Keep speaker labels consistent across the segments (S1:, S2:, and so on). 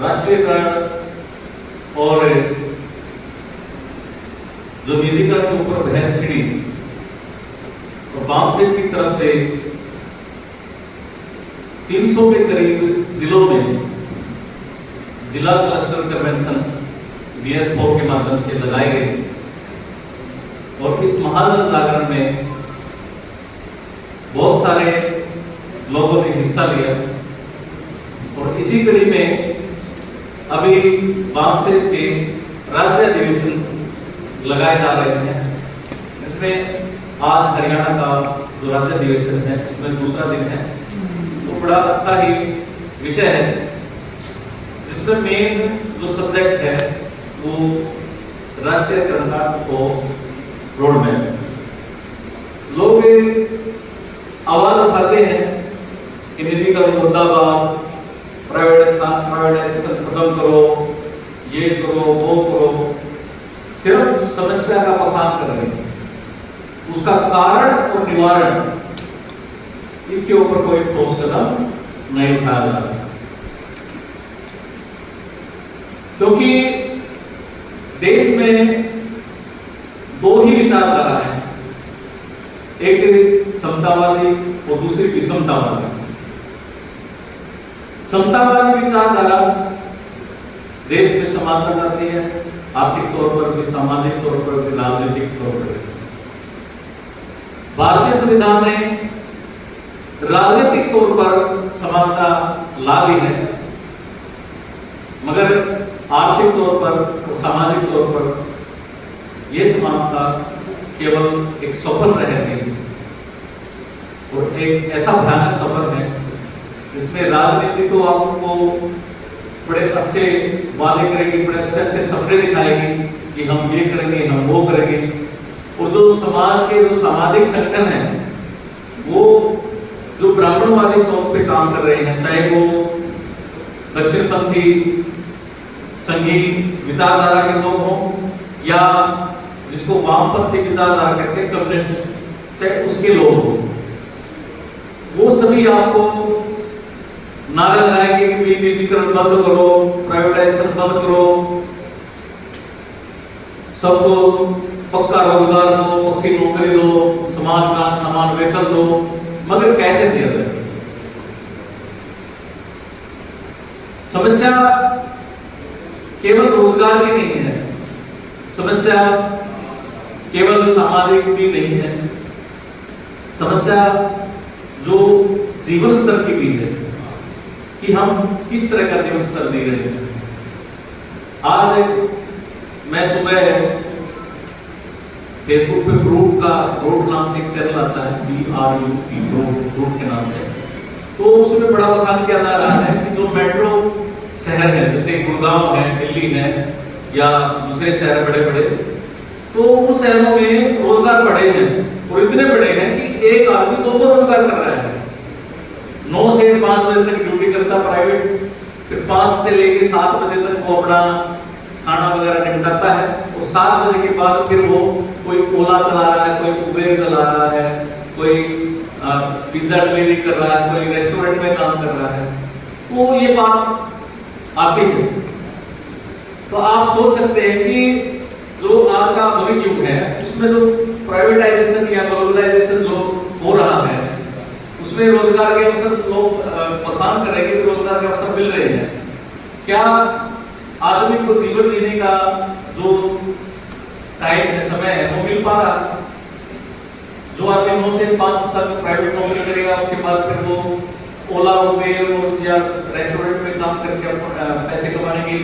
S1: राष्ट्रीयकरण और जो निजीकरण के ऊपर बहस छिड़ी और वामसेन की तरफ से 300 के करीब जिलों में जिला क्लस्टर कन्वेंशन BS4 के माध्यम से लगाए गए और इस महाजन जागरण में बहुत सारे लोगों ने हिस्सा लिया और इसी कड़ी में अभी वामसेन के राज्य अधिवेशन लगाए जा रहे हैं। इसमें आज हरियाणा का जो राज्य अधिवेशन है उसमें दूसरा दिन है, तो बड़ा अच्छा ही विषय है जिसमें मेन जो सब्जेक्ट है वो राष्ट्रीयकरण का तो रोड मैप। लोग आवाज उठाते हैं कि निजीकरण मुर्दाबाद, प्राइवेटाइजेशन खत्म करो, ये करो वो करो, सिर्फ समस्या का बखान कर रहे हैं, उसका कारण और निवारण इसके ऊपर कोई ठोस कदम नहीं उठाया जा रहा। क्योंकि देश में दो ही विचारधारा है, एक समतावादी और दूसरी विषमतावादी। समतावादी विचारधारा देश में समानता चाहती है, आर्थिक तौर पर भी, सामाजिक तौर पर भी, राजनीतिक तौर पर भी। भारतीय संविधान ने राजनीतिक तौर पर समानता ला दी है, मगर आर्थिक तौर पर और सामाजिक तौर पर यह समानता केवल एक सफल रह गई और एक ऐसा भयानक सफर है जिसमें राजनीति तो आपको बड़े अच्छे वादे करेगी, बड़े अच्छे अच्छे सपने दिखाएगी कि हम ये करेंगे, हम वो करेंगे, और जो समाज के जो सामाजिक संगठन है वो जो ब्राह्मणवादी सोच पे काम कर रहे हैं, चाहे वो दक्षिणपंथी संघी विचारधारा के लोग हों या जिसको वामपंथी विचारधारा कहते हैं कम्युनिस्ट, चाहे उसके लोग हों, वो सभी आपको नारे लगाएंगे कि निजीकरण बंद करो, प्राइवेटाइजेशन बंद करो, सबको पक्का रोजगार दो, पक्की नौकरी दो, समाज का समान वेतन दो, मगर कैसे दिया जाए? समस्या केवल रोजगार की नहीं है, समस्या केवल सामाजिक भी नहीं है, समस्या जो जीवन स्तर की भी है कि हम किस तरह का जीवन स्तर जी रहे हैं। आज मैं सुबह फेसबुक पे ब्रूट नाम से एक चैनल आता है, BRUT ब्रूट के नाम से, तो उसमें बड़ा बखान किया जा रहा है कि जो मेट्रो शहर है जैसे गुड़गांव है, दिल्ली है या दूसरे शहर बड़े बड़े, तो उन शहरों में रोजगार बढ़े हैं और इतने बड़े हैं कि एक आदमी दो रोजगार कर रहा है। 9 से 5 बजे तक ड्यूटी करता प्राइवेट, फिर 5 से लेके 7 बजे तक वो अपना खाना वगैरह निपटाता है और 7 बजे के बाद फिर वो कोई ओला चला रहा है, कोई उबेर चला रहा है, कोई पिज्जा डिलीवरी कर रहा है, कोई रेस्टोरेंट में काम कर रहा है। तो ये बात आती है, तो आप सोच सकते हैं कि जो आज का आधुनिक युग है उसमें जो प्राइवेटाइजेशन या ग्लोबलाइजेशन जो हो रहा है उसमें रोजगार के अवसर लोग बखान कर रहे हैं कि रोजगार के अवसर मिल रहे हैं। क्या आदमी को जीवन जीने का जो टाइम है, समय है, वो मिल पा रहा? जो आदमी 9 से 5 तक प्राइवेट नौकरी करेगा उसके बाद फिर वो ओला उबेर या रेस्टोरेंट में काम करके पैसे कमाने की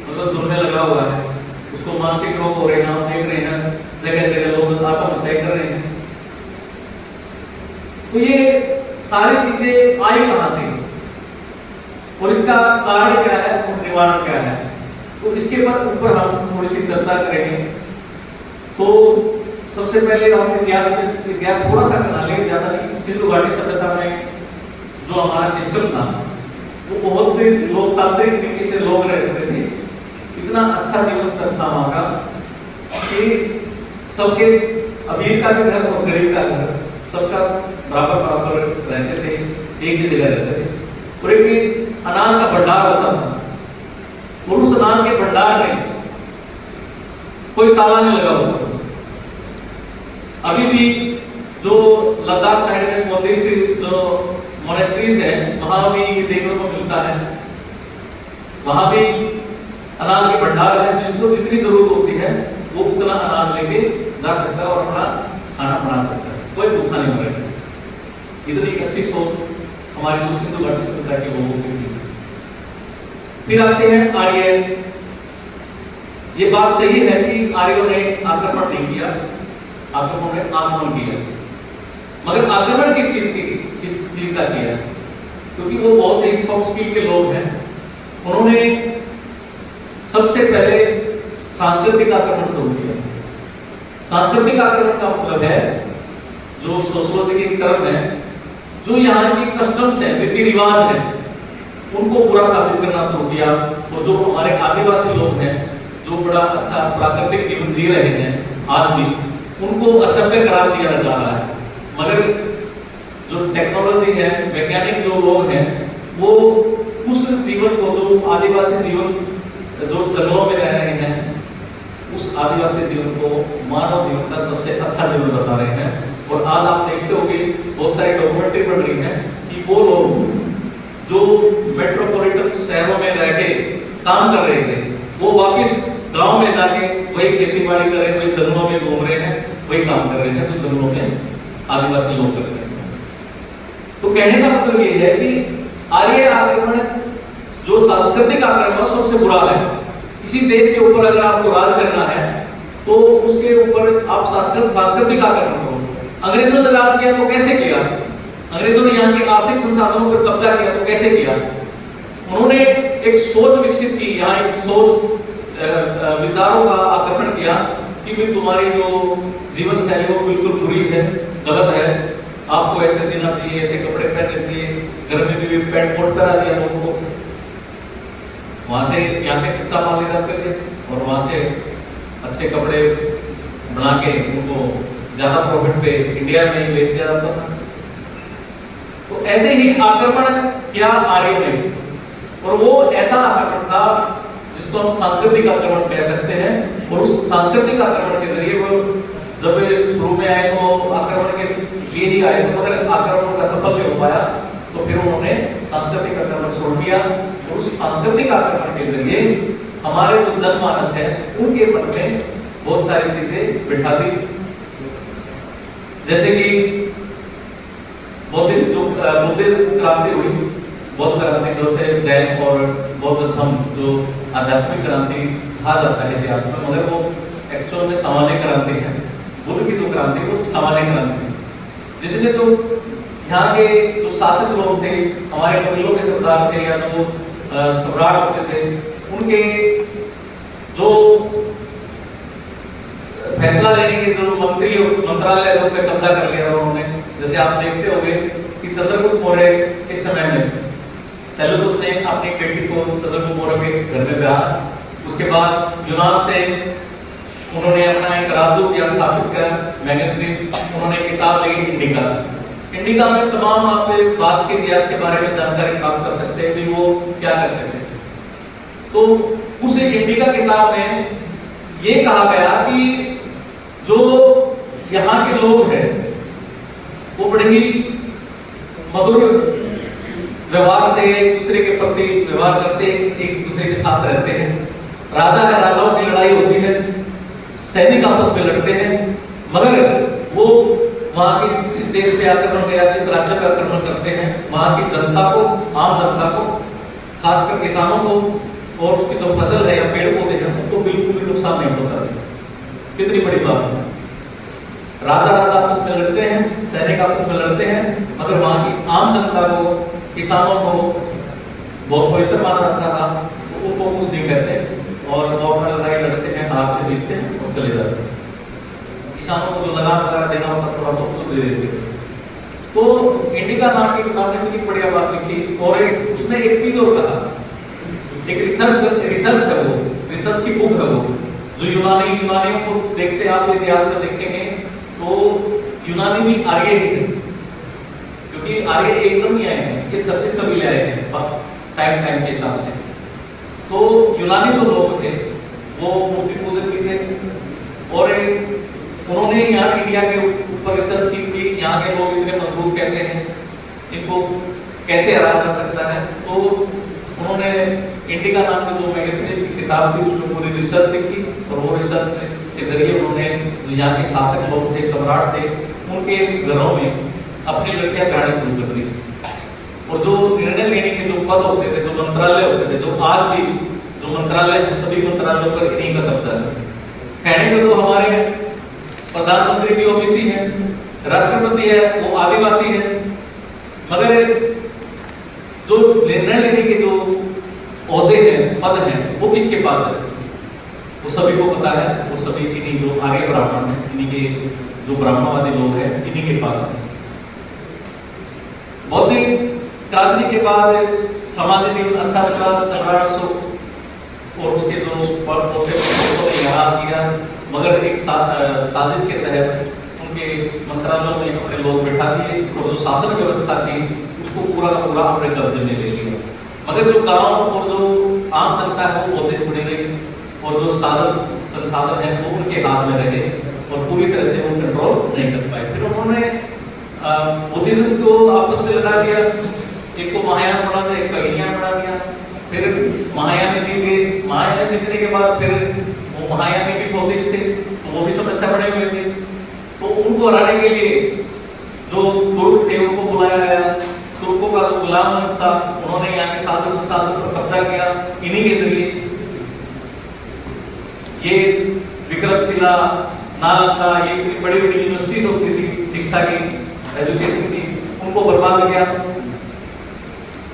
S1: मतलब धुन में लगा हुआ है, उसको मानसिक रोग हो रहे हैं। आप देख रहे हैं जगह जगह लोग आत्महत्या कर रहे हैं। तो ये सारी चीजें आई कहां से और इसका कारण क्या है और निवारण क्या है, तो इसके ऊपर हम थोड़ी सी चर्चा करेंगे। तो सबसे पहले हम इतिहास थोड़ा सा करना लेकिन ज्यादा नहीं। सिंधु घाटी सभ्यता में जो हमारा सिस्टम था वो बहुत ही लोकतांत्रिक तरीके से लोग रहते थे, इतना अच्छा जीवन स्तर था वहां का कि सबके अमीर का भी घर और गरीब का घर सबका बराबर रहते थे, एक ही जगह रहते थे और एक अनाज का भंडार होता था। और उस अनाज के भंडार में कोई ताला नहीं लगा हुआ। अभी भी जो लद्दाख साइड में बुद्धिस्ट जो मोनेस्ट्रीज है वहां भी ये देखने को मिलता है। वहां भी अनाज के भंडार है, जिसको जितनी जरूरत होती है वो उतना अनाज लेके जा सकता है और अपना खाना बना सकता है, कोई भूखा नहीं मरेगा। इतनी अच्छी सोच हमारी जो सिंधु घाटी सभ्यता के लोगों की थी। फिर आते हैं आर्य। ये बात सही है कि आर्यों ने आक्रमण नहीं किया, आक्रमण ने आगमन किया, मगर आक्रमण किस चीज का किया? क्योंकि वो बहुत ही सॉफ्ट स्किल के लोग हैं। उन्होंने सबसे पहले सांस्कृतिक आक्रमण शुरू किया। सांस्कृतिक आक्रमण का मतलब है, जो सोशियोलॉजी की टर्म है, जो यहाँ की कस्टम्स है, रीति रिवाज है, उनको बुरा साबित करना शुरू किया। और जो हमारे आदिवासी लोग हैं, जो बड़ा अच्छा प्राकृतिक जीवन जी रहे हैं आज भी, उनको असभ्य करार दिया जा रहा है। मगर जो टेक्नोलॉजी है, वैज्ञानिक जो लोग हैं, वो उस जीवन को, जो आदिवासी जीवन जो जंगलों में रह रहे हैं, उस आदिवासी जीवन को मानव जीवन का सबसे अच्छा जीवन बता रहे हैं। और आज आप देखते होंगे बहुत सारी डॉक्यूमेंट्री बन रही है कि वो लोग जो मेट्रोपॉलिटन शहरों में रह के काम कर रहे थे, वो वापस गांव में जाके वही खेती बाड़ी कर रहे हैं, वही जंगलों में घूम रहे हैं, वही काम कर रहे हैं जो जंगलों में आदिवासी लोग कर रहे हैं। तो कहने का मतलब ये है कि आर्य आक्रमण जो सांस्कृतिक आक्रमण सबसे बुरा है। किसी देश के ऊपर अगर आपको राज करना है तो उसके ऊपर आप सांस्कृतिक आक्रमण करो। अंग्रेजों ने राज किया तो कैसे किया? अंग्रेजों ने यहाँ के आर्थिक संसाधनों पर कब्जा किया तो कैसे किया? उन्होंने एक सोच विकसित की, यहाँ एक सोच विचारों का आक्रमण किया कि भाई तुम्हारी जो जीवन शैली वो बिल्कुल बुरी है, गलत है, आपको ऐसे जीना चाहिए, ऐसे कपड़े पहनने चाहिए। घर में भी पैंट कोट पहना दिया लोगों को। वहां से यहाँ से कच्चा माल ले जाते थे और वहां से अच्छे कपड़े बना के उनको ज्यादा प्रॉफिट पे इंडिया में ही बेच दिया जाता था। तो ऐसे ही आक्रमण किया आर्यों ने, और वो ऐसा आक्रमण था जिसको हम सांस्कृतिक आक्रमण कह सकते हैं। और उस सांस्कृतिक आक्रमण के जरिए वो जब शुरू में आए तो आक्रमण के लिए ही आए थे, मगर आक्रमण का सफल नहीं हो पाया, तो फिर उन्होंने सांस्कृतिक आक्रमण शुरू किया। और उस सांस्कृतिक आक्रमण के जरिए हमारे जो जनमानस है उनके मन में बहुत सारी चीजें बिठा दी। जैसे कि बुद्धिस्ट क्रांति हुई, बौद्ध क्रांति जो से जैन और बौद्ध धर्म जो आध्यात्मिक क्रांति कहा जाता है इतिहास में, मगर वो एक्चुअल में सामाजिक क्रांति है। बुद्ध की जो क्रांति वो सामाजिक क्रांति है, जिसने जो यहाँ के जो शासक लोग थे, हमारे कबीलों के सरदार थे या जो सम्राट होते थे, उनके जो फैसला लेने के जो मंत्रालय पे कब्जा कर लिया उन्होंने। जैसे आप देखते होंगे कि चंद्रगुप्त मौर्य के समय में सेल्यूकस ने अपनी बेटी को चंद्रगुप्त मौर्य के घर में ब्याह। उसके बाद यूनान से उन्होंने अपना एक राजदूत यहाँ स्थापित किया, मैगस्ट्रीज। उन्होंने किताब लिखी इंडिका। इंडिका में तमाम आप बात के इतिहास के बारे में जानकारी प्राप्त कर सकते हैं कि वो क्या करते थे। तो उस इंडिका किताब में ये कहा गया कि जो यहाँ के लोग हैं वो बड़े ही मधुर व्यवहार से एक दूसरे के प्रति व्यवहार करते हैं, एक दूसरे के साथ रहते हैं। राजा है, राजाओं की लड़ाई होती है, सैनिक आपस में लड़ते हैं, मगर वो वहां के जिस देश पे आक्रमण या जिस राज्य पे आक्रमण करते हैं, वहां की जनता को, आम जनता को, खासकर किसानों को और उसकी जो फसल है या पेड़ पौधे हैं उनको बिल्कुल भी नुकसान नहीं पहुंचाते। कितनी बड़ी बात है। राजा आपस में लड़ते हैं, सैनिक आपस में लड़ते हैं, मगर वहां की आम जनता को, किसानों को बहुत पवित्र माना जाता था, तो उनको कुछ नहीं कहते और वो अपना लड़ाई लड़ते हैं, हार के जीतते हैं और चले जाते हैं। किसानों को जो लगान वगैरह देना होता थोड़ा बहुत दे देते हैं। तो इंडिका नाम की किताब ने कितनी बढ़िया बात लिखी। और उसने एक चीज और कहा, एक रिसर्च है वो, रिसर्च की बुक है वो, जो यूनानियों को देखते हैं आप इतिहास में देखेंगे तो यूनानी भी आर्य ही थे, क्योंकि आर्य एकदम नहीं आए हैं, ये 36 कबीले आए हैं टाइम के हिसाब से। तो यूनानी जो लोग थे वो मूर्ति पूजक भी थे, और उन्होंने यहाँ इंडिया के ऊपर रिसर्च की कि यहाँ के लोग इतने मजबूत कैसे हैं, इनको कैसे हराया जा सकता है। तो उन्होंने इंडिका नाम की जो मैगजीन की किताब थी उसमें पूरी रिसर्च लिखी, और वो रिसर्च के जरिए उन्होंने जो यहाँ के शासक लोग थे, सम्राट थे, उनके घरों में अपनी लड़कियां पढ़ानी शुरू कर दी। और जो निर्णय लेने के जो पद होते थे, जो मंत्रालय होते थे, जो आज भी जो मंत्रालय, सभी मंत्रालयों पर इन्हीं का कब्जा है। कहने को तो हमारे प्रधानमंत्री भी ओबीसी है, राष्ट्रपति है वो आदिवासी है, मगर जो निर्णय लेने के जो ओहदे हैं, पद हैं, वो किसके पास है? वो सभी को पता है, वो सभी इन्हीं जो आर्य ब्राह्मण हैं, इन्हीं के जो ब्राह्मणवादी लोग हैं, इन्हीं के पास है। बौद्धिक क्रांति के बाद समाजी जीवन अच्छा चला, सम्राट अशोक और उसके जो पोते ने यहाँ किया, मगर एक साजिश के तहत उनके मंत्रालयों में अपने लोग बैठा दिए, और जो शासन व्यवस्था थी उसको पूरा का पूरा अपने कब्जे में ले लिया। मगर जो गांव और जो आम जनता है वो बहुत बनी रही, और जो साधन संसाधन है वो उनके हाथ में रहे, और पूरी तरह से वो कंट्रोल नहीं कर पाए। फिर उन्होंने बुद्धिज्म को आपस में लगा दिया, एक को महायान बना दिया, एक को हीनयान बना दिया। फिर महायान जीत गए, महायान जीतने के बाद फिर वो महायान भी बौद्धिस्ट थे, तो वो भी समस्या बने हुए थे। तो उनको हराने के लिए जो तुर्क थे उनको बुलाया गया, तुर्कों का जो गुलाम वंश था उन्होंने यहाँ के साधन संसाधन पर कब्जा किया। इन्हीं के जरिए ये विक्रमशिला, नालंदा, ये बड़ी बड़ी यूनिवर्सिटीज होती थी शिक्षा की, एजुकेशन की, उनको बर्बाद किया।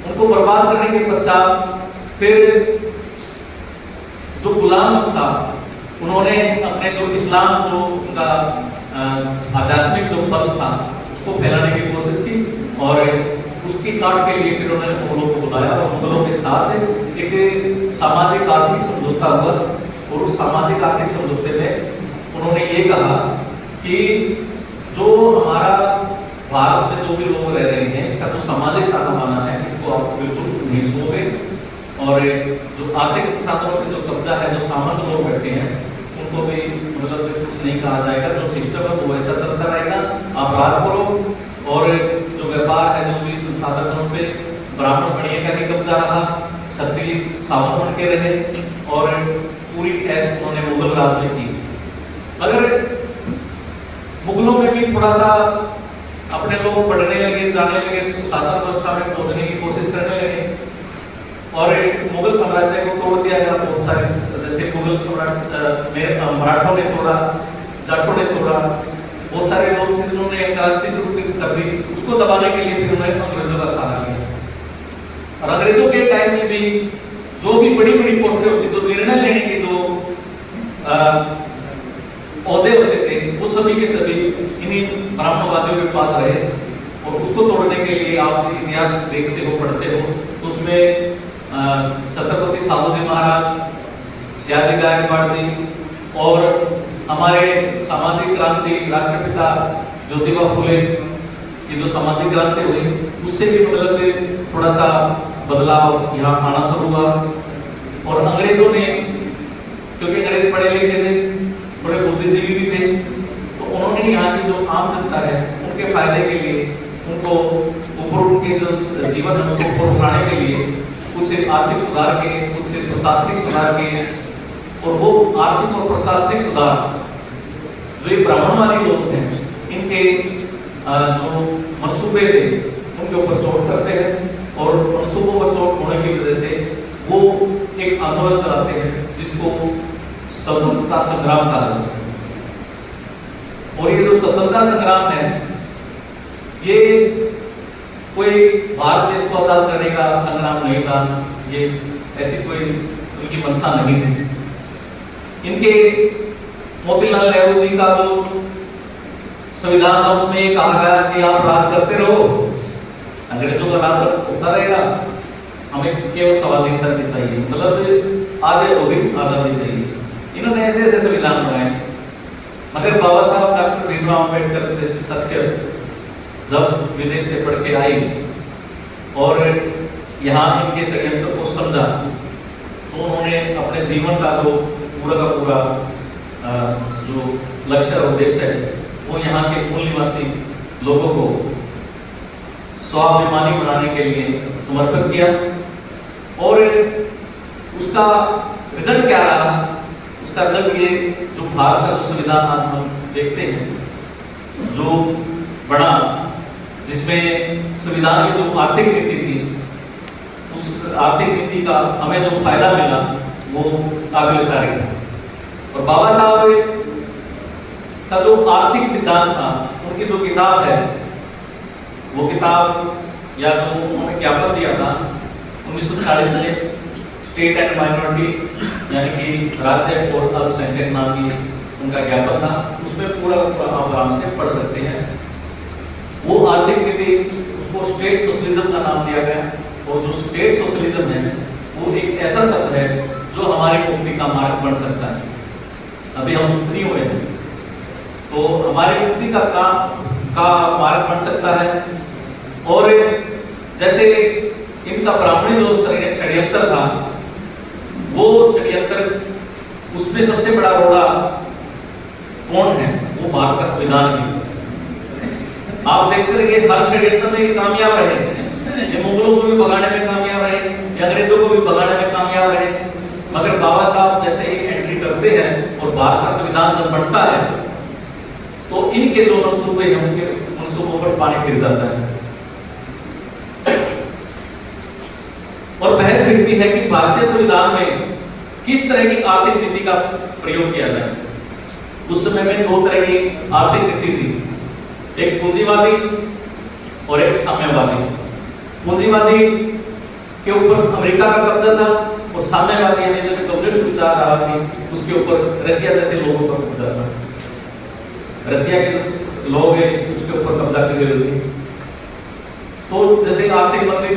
S1: उनको बर्बाद करने के पश्चात फिर जो गुलाम वंश था उन्होंने अपने जो इस्लाम, जो उनका आध्यात्मिक जो पद था उसको फैलाने की कोशिश की, और उसकी काट के लिए फिर उन्होंने मुगलों को बुलाया, और मुगलों के साथ एक सामाजिक आर्थिक समझौता हुआ। और उस सामाजिक आर्थिक समझौते में उन्होंने ये कहा कि जो हमारा भारत में जो भी लोग रह रहे हैं, इसका जो सामाजिक ताना बाना है इसको आप बिल्कुल नहीं छूओगे, और जो आर्थिक संसाधनों पे जो कब्जा है, जो सामंत लोग बैठे हैं, उनको भी मतलब कुछ नहीं कहा जाएगा। जो सिस्टम है वो वैसा चलता रहेगा, आप राज करो। और जो व्यापार है, जो भी संसाधन है, उस पर ब्राह्मण बढ़िया का ही कब्जा रहा, क्षत्रिय सामंत बन के रहे, और पूरी ऐश उन्होंने मुगल राज में की। मगर मुगलों में भी थोड़ा सा अपने लोग पढ़ने लगे, जाने लगे, शासन व्यवस्था में पहुंचने की कोशिश करने लगे, और मुगल साम्राज्य को तोड़ दिया गया। बहुत सारे, जैसे मुगल सम्राट मराठों ने तोड़ा, जाटों ने तोड़ा, बहुत सारे लोग थे जिन्होंने क्रांति शुरू कर दी। उसको दबाने के लिए फिर उन्होंने अंग्रेजों का सहारा लिया, और अंग्रेजों के टाइम में भी जो भी बड़ी बड़ी पोस्टें होती, जो निर्णय लेने के जो ओहदे होते थे, वो सभी के सभी इन्हीं ब्राह्मणवादियों के पास रहे। और उसको तोड़ने के लिए आप इतिहास देखते हो, पढ़ते हो, तो उसमें छत्रपति साहूजी महाराज, सियाजी गायकवाड़ जी, और हमारे सामाजिक क्रांति राष्ट्रपिता ज्योतिबा फुले की जो सामाजिक क्रांति हुई, उससे भी मतलब थोड़ा सा बदलाव यहाँ आना शुरू हुआ। और अंग्रेजों ने, क्योंकि अंग्रेज पढ़े लिखे थे, बड़े बुद्धिजीवी भी थे, तो उन्होंने यहाँ की जो आम जनता है उनके फायदे के लिए, उनको ऊपर उनके जो जीवन है उसको ऊपर उठाने के लिए कुछ आर्थिक सुधार के, कुछ प्रशासनिक सुधार के, और वो आर्थिक और प्रशासनिक सुधार जो ये ब्राह्मणवादी लोग हैं इनके जो मंसूबे थे उनके ऊपर चोट करते हैं, और मंसूबों पर चोट होने की वजह से वो एक आंदोलन चलाते हैं जिसको स्वतंत्रता संग्राम कहा जाता है। और ये जो स्वतंत्रता संग्राम है, ये कोई भारत देश को आजाद करने का संग्राम नहीं था, ये ऐसी कोई उनकी मंशा नहीं थी। इनके मोतीलाल नेहरू जी का जो संविधान था उसमें ये कहा गया कि आप राज करते रहो, अंग्रेजों का राज होता रहेगा, हमें केवल स्वाधीनता की चाहिए, मतलब आधे अधूरी आजादी चाहिए। इन्होंने ऐसे ऐसे संविधान बनाए, मगर बाबा साहब डॉक्टर भीमराव अम्बेडकर जैसी शख्सियत जब विदेश से पढ़ के आई और यहाँ इनके षड्यंत्र को समझा, तो उन्होंने अपने जीवन का जो पूरा का पूरा जो लक्ष्य और उद्देश्य है वो यहाँ के मूल निवासी लोगों को स्वाभिमानी बनाने के लिए समर्पित किया। और उसका रिजल्ट क्या रहा? उसका रिजल्ट ये जो भारत का जो संविधान आज हम देखते हैं जो बड़ा, जिसमें संविधान की जो आर्थिक नीति थी, उस आर्थिक नीति का हमें जो फायदा मिला वो काबिल तारीफ है। और बाबा साहब का जो आर्थिक सिद्धांत था, उनकी जो किताब है, वो किताब या जो उन्होंने ज्ञापन दिया था 1940 में, स्टेट एंड माइनॉरिटी यानी कि राज्य और अल्पसंख्यक नाम की उनका ज्ञापन था। उसमें पूरा आप आराम से पढ़ सकते हैं। वो आर्थिक नीति, उसको स्टेट सोशलिज्म का नाम दिया गया। और जो स्टेट सोशलिज्म है वो एक ऐसा शब्द है जो हमारी मुक्ति का मार्ग बन सकता है। अभी हम मुक्त नहीं हुए हैं, तो हमारी मुक्ति का मार्ग बन सकता है। और जैसे इनका ब्राह्मणी जो षड्यंत्र था, वो षड्यंत्र, उसमें सबसे बड़ा रोड़ा कौन है? वो भारत का संविधान है। आप देखते रहिए हर षड्यंत्र में कामयाब रहे, ये मुगलों को भी भगाने में कामयाब रहे, ये अंग्रेजों को भी भगाने में कामयाब रहे, मगर बाबा साहब जैसे ही एंट्री करते हैं और भारत का संविधान जब बनता है तो इनके जो मंसूबे हैं उनके मंसूबों पर पानी फिर जाता है। और बहस छिड़ती है कि भारतीय संविधान में किस तरह की आर्थिक नीति का प्रयोग किया जाए। उस समय में दो तरह की आर्थिक नीति थी, एक पूंजीवादी और एक साम्यवादी। पूंजीवादी के ऊपर अमेरिका का कब्जा था और साम्यवादी यानी जो कम्युनिस्ट विचारधारा थी उसके ऊपर रशिया जैसे लोगों का कब्जा था। रशिया के लोग हैं उसके ऊपर कब्जा कर रहे थे। तो जैसे आर्थिक मंदी